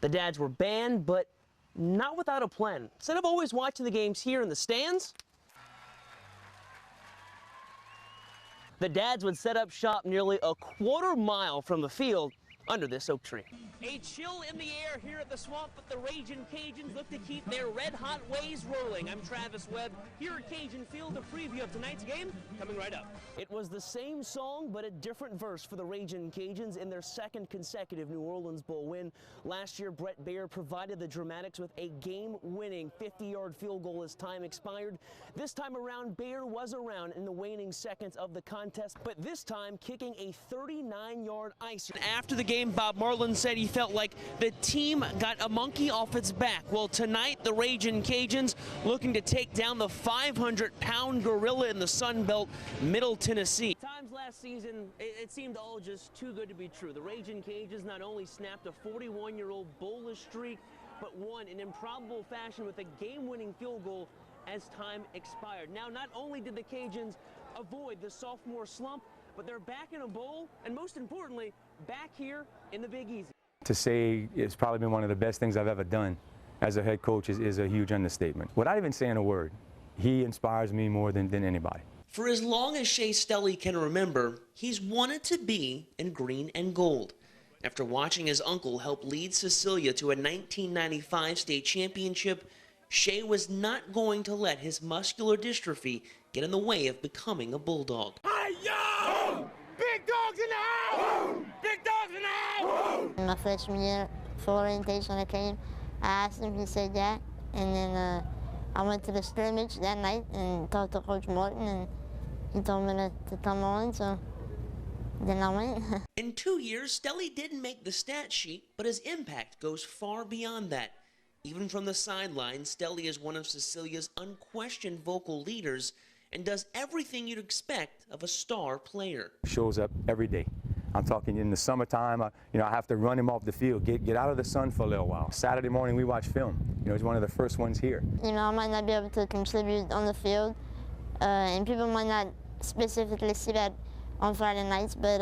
The dads were banned, but not without a plan. Instead of always watching the games here in the stands, the dads would set up shop nearly a quarter-mile from the field under this oak tree. A chill in the air here at the swamp, but the Ragin' Cajuns look to keep their red-hot ways rolling. I'm Travis Webb here at Cajun Field, a preview of tonight's game coming right up. It was the same song, but a different verse for the Ragin' Cajuns in their second consecutive New Orleans Bowl win. Last year, Brett Baer provided the dramatics with a game-winning 50-yard field goal as time expired. This time around, Baer was around in the waning seconds of the contest, but this time kicking a 39-yard icer. After the game, Bob Marlin said he felt like the team got a monkey off its back. Well, tonight, the Ragin' Cajuns looking to take down the 500-pound gorilla in the Sun Belt, Middle Tennessee. Times last season, it seemed all just too good to be true. The Ragin' Cajuns not only snapped a 41-year-old bowless streak, but won in improbable fashion with a game-winning field goal as time expired. Now, not only did the Cajuns avoid the sophomore slump, but they're back in a bowl, and most importantly, back here in the Big Easy. To say it's probably been one of the best things I've ever done as a head coach is a huge understatement. Without even saying a word, he inspires me more than anybody. For as long as Shea Stelly can remember, he's wanted to be in green and gold. After watching his uncle help lead Cecilia to a 1995 state championship, Shea was not going to let his muscular dystrophy get in the way of becoming a Bulldog. Hey, yo! Big dogs in the house! Big dogs in the house! In my freshman year, for orientation, I came. I asked him, he said yeah. And then I went to the scrimmage that night and talked to Coach Martin, and he told me to come on, so then I went. In 2 years, Stelly didn't make the stat sheet, but his impact goes far beyond that. Even from the sidelines, Stelly is one of Cecilia's unquestioned vocal leaders and does everything you'd expect of a star player. Shows up every day. I'm talking in the summertime, I have to run him off the field, get out of the sun for a little while. Saturday morning, we watch film. He's one of the first ones here. I might not be able to contribute on the field, and people might not specifically see that on Friday nights, but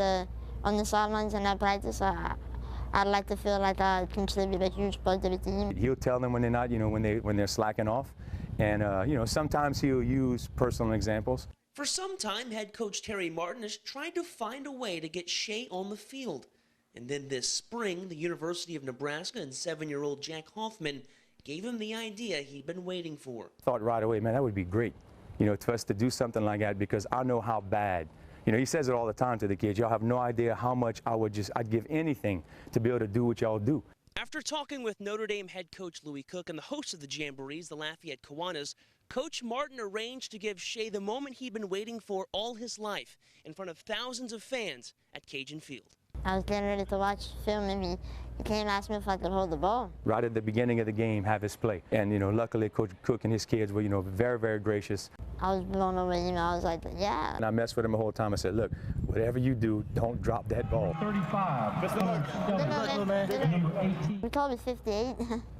on the sidelines and at practice, I'd like to feel like I contribute a huge part to the team. He'll tell them when they're not, when they're slacking off, and sometimes he'll use personal examples. For some time, head coach Terry Martin has tried to find a way to get Shea on the field. And then this spring, the University of Nebraska and 7-year-old Jack Hoffman gave him the idea he'd been waiting for. Thought right away, man, that would be great, for us to do something like that, because I know how bad. He says it all the time to the kids. Y'all have no idea how much I'd give anything to be able to do what y'all do. After talking with Notre Dame head coach Louis Cook and the host of the Jamborees, the Lafayette Kiwanis, Coach Martin arranged to give Shea the moment he'd been waiting for all his life in front of thousands of fans at Cajun Field. I was getting ready to watch film, and he came and asked me if I could hold the ball. Right at the beginning of the game, have his play. And, luckily, Coach Cook and his kids were, very, very gracious. I was blown away, I was like, yeah. And I messed with him the whole time. I said, look, whatever you do, don't drop that ball. 35. We called it 58.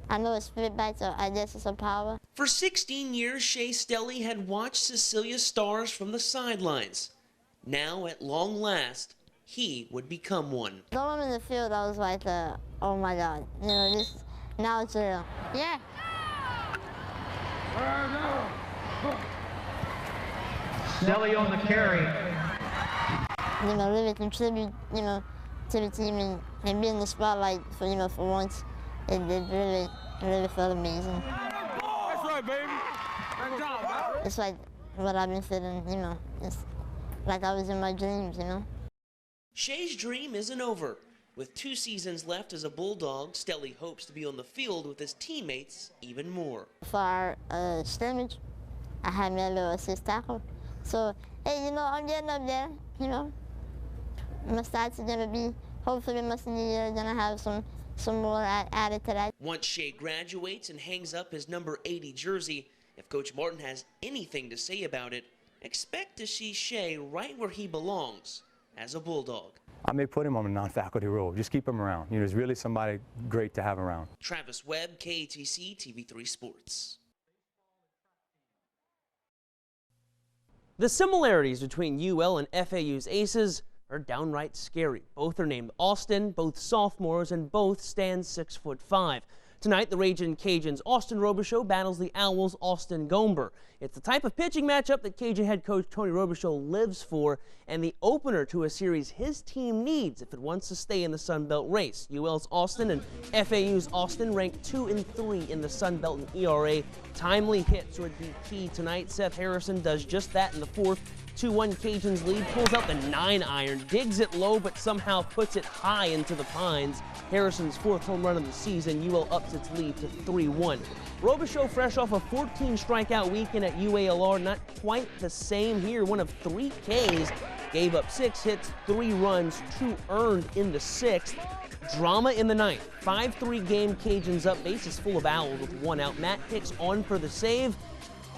I know it's split back, so I guess it's a power. For 16 years, Shea Stelly had watched Cecilia's stars from the sidelines. Now, at long last, he would become one. Going in the field, I was like, oh my God, now it's real. Yeah. Stelly on the carry. Really contribute, to the team and be in the spotlight for, for once. It really felt amazing. That's right, baby. Good job, bro. It's like what I've been feeling, it's like I was in my dreams, Shea's dream isn't over. With 2 seasons left as a Bulldog, Stelly hopes to be on the field with his teammates even more. For our scrimmage, I had me a little assist tackle. So, hey, I'm getting up there, My stats are gonna be, hopefully my senior year, gonna have some more added to that. Once Shea graduates and hangs up his number 80 jersey, if Coach Martin has anything to say about it, expect to see Shea right where he belongs, as a Bulldog. I may put him on a non-faculty role. Just keep him around. He's really somebody great to have around. Travis Webb, KATC TV3 Sports. The similarities between UL and FAU's aces are downright scary. Both are named Austin, both sophomores, and both stand 6'5". Tonight, the Ragin' Cajuns' Austin Robichaux battles the Owls' Austin Gomber. It's the type of pitching matchup that Cajun head coach Tony Robichaux lives for, and the opener to a series his team needs if it wants to stay in the Sun Belt race. UL's Austin and FAU's Austin ranked 2 and 3 in the Sun Belt in ERA. Timely hits would be key tonight. Seth Harrison does just that in the fourth. 2-1 Cajuns lead, pulls out the 9-iron, digs it low, but somehow puts it high into the pines. Harrison's 4th home run of the season. UL ups its lead to 3-1. Robichaux, fresh off a 14-strikeout weekend at UALR, not quite the same here. 1 of 3 Ks, gave up 6 hits, 3 runs, 2 earned in the 6th. Drama in the 9th. 5-3 game, Cajuns up, bases full of Owls with 1 out. Matt Hicks on for the save.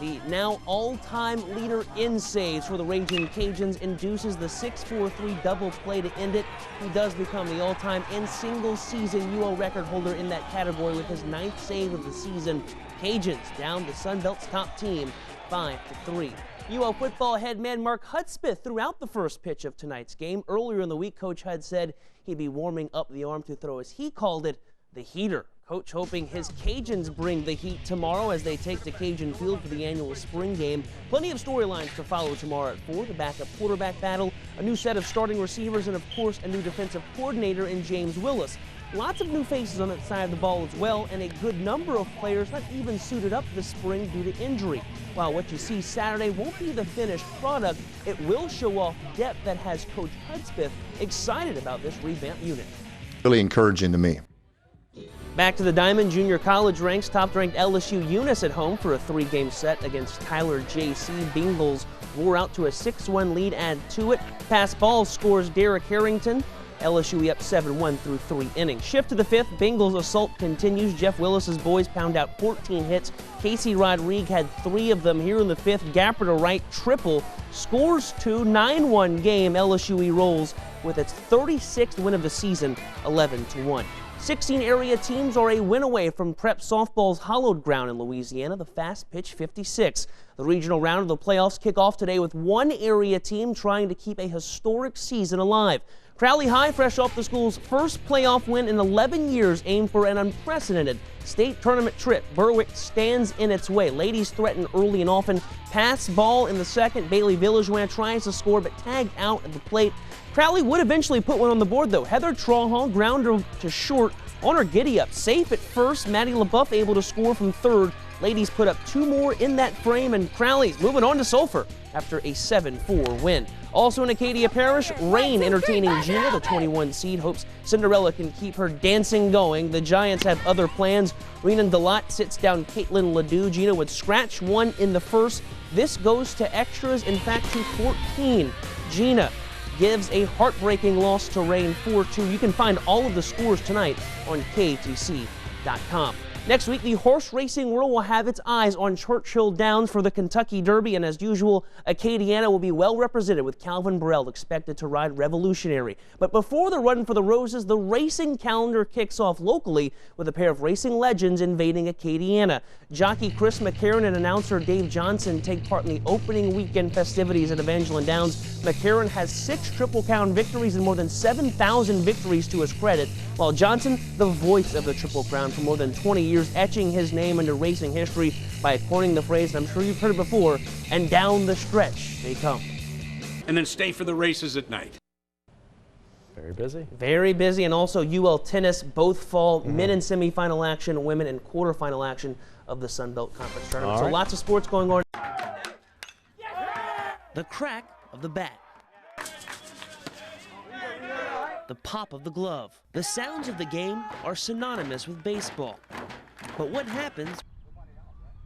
The now all-time leader in saves for the Ragin' Cajuns induces the 6-4-3 double play to end it. He does become the all-time and single-season UL record holder in that category with his 9th save of the season. Cajuns down the Sun Belt's top team 5-3. UL football head man Mark Hudspeth threw out the first pitch of tonight's game. Earlier in the week, Coach Hud said he'd be warming up the arm to throw, as he called it, the heater. Coach hoping his Cajuns bring the heat tomorrow as they take to Cajun Field for the annual spring game. Plenty of storylines to follow tomorrow at 4. The backup quarterback battle, a new set of starting receivers, and of course a new defensive coordinator in James Willis. Lots of new faces on that side of the ball as well, and a good number of players not even suited up this spring due to injury. While what you see Saturday won't be the finished product, it will show off depth that has Coach Hudspeth excited about this revamped unit. Really encouraging to me. Back to the Diamond, junior college ranks, top-ranked LSU Eunice at home for a 3-game set against Tyler JC. Bengals roar out to a 6-1 lead, add to it. Pass ball scores Derek Harrington. LSU up 7-1 through 3 innings. Shift to the 5th, Bengals assault continues. Jeff Willis's boys pound out 14 hits. Casey Rodriguez had 3 of them here in the 5th. Gapper to right, triple, scores 2, 9-1 game. LSU rolls with its 36th win of the season, 11-1. 16 area teams are a win away from prep softball's hallowed ground in Louisiana, the Fast Pitch 56. The regional round of the playoffs kick off today with one area team trying to keep a historic season alive. Crowley High, fresh off the school's first playoff win in 11 years, aimed for an unprecedented state tournament trip. Berwick stands in its way. Ladies threaten early and often. Pass ball in the 2nd. Bailey Villajuin tries to score but tagged out at the plate. Crowley would eventually put one on the board, though. Heather Trawhall grounder to short on her giddy-up. Safe at first. Maddie LaBeouf able to score from 3rd. Ladies put up 2 more in that frame, and Crowley's moving on to Sulphur after a 7-4 win. Also in Acadia Parish, Rain entertaining Gina. The 21 seed hopes Cinderella can keep her dancing going. The Giants have other plans. Renan Delott sits down Caitlin Ledoux. Gina would scratch 1 in the 1st. This goes to extras, in fact to 14. Gina gives a heartbreaking loss to Rain 4-2. You can find all of the scores tonight on KTC.com. Next week, the horse racing world will have its eyes on Churchill Downs for the Kentucky Derby, and as usual, Acadiana will be well represented with Calvin Burrell expected to ride Revolutionary. But before the Run for the Roses, the racing calendar kicks off locally with a pair of racing legends invading Acadiana. Jockey Chris McCarron and announcer Dave Johnson take part in the opening weekend festivities at Evangeline Downs. McCarron has 6 Triple Crown victories and more than 7,000 victories to his credit, while Johnson, the voice of the Triple Crown for more than 20 years, etching his name into racing history by coining the phrase, and I'm sure you've heard it before, and down the stretch they come. And then stay for the races at night. Very busy. Very busy, and also UL tennis, both fall men in semifinal action, women in quarterfinal action of the Sun Belt Conference Tournament. So lots of sports going on. The crack of the bat. The pop of the glove. The sounds of the game are synonymous with baseball. But what happens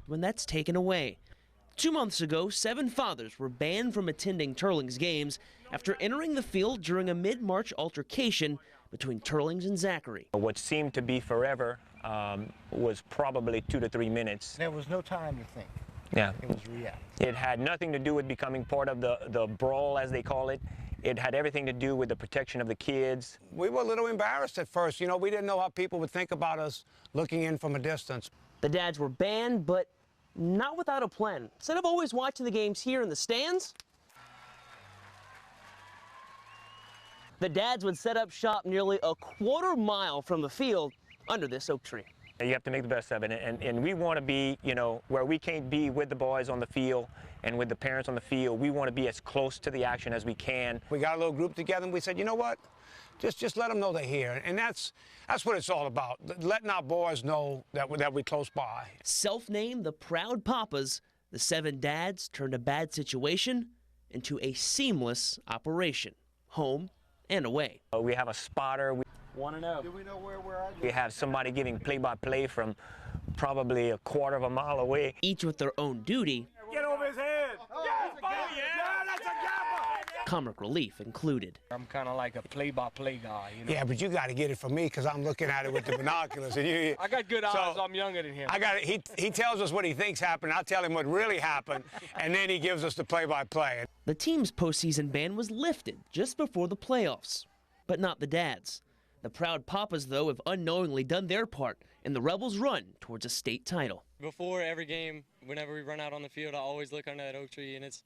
when that's taken away? 2 months ago, 7 fathers were banned from attending Turlings games after entering the field during a mid-March altercation between Turlings and Zachary. What seemed to be forever was probably 2 to 3 minutes. There was no time to think. Yeah. It was react. It had nothing to do with becoming part of the brawl, as they call it. It had everything to do with the protection of the kids. We were a little embarrassed at first. You know, we didn't know how people would think about us looking in from a distance. The dads were banned, but not without a plan. Instead of always watching the games here in the stands, The dads would set up shop nearly a quarter mile from the field under this oak tree. You have to make the best of it, and we want to be, you know, where we can't be with the boys on the field and with the parents on the field. We want to be as close to the action as we can. We got a little group together and we said, you know what? Just let them know they're here. And that's what it's all about, letting our boys know that we're close by. Self-named the Proud Papas, the 7 dads turned a bad situation into a seamless operation, home and away. We have a spotter. We want to know. Do we know where we're at? We have somebody giving play-by-play from probably a quarter of a mile away. Each with their own duty, Get over his head. That's a gapper. comic relief included. I'm kind of like a play-by-play guy, you know. Yeah, but you got to get it from me because I'm looking at it with the binoculars. And I got good eyes. I'm younger than him. I got it. He tells us what he thinks happened. I'll tell him what really happened, and then he gives us the play-by-play. The team's postseason ban was lifted just before the playoffs, but not the dads. The Proud Papas, though, have unknowingly done their part in the Rebels' run towards a state title. Before every game, whenever we run out on the field, I always look under that oak tree, and it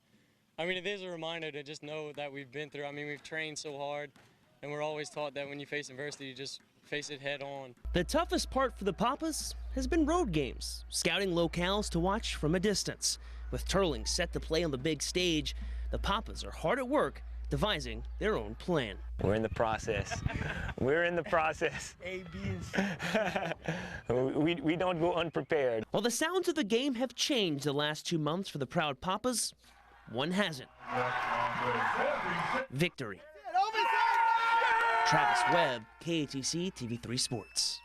is a reminder to just know that we've been through. I mean, we've trained so hard, and we're always taught that when you face adversity, you just face it head on. The toughest part for the Papas has been road games, scouting locales to watch from a distance. With Turling set to play on the big stage, the Papas are hard at work devising their own plan. We're in the process. We're in the process. A, B, and C. We don't go unprepared. While the sounds of the game have changed the last 2 months for the Proud Papas, one hasn't. Victory. Travis Webb, KATC TV3 Sports.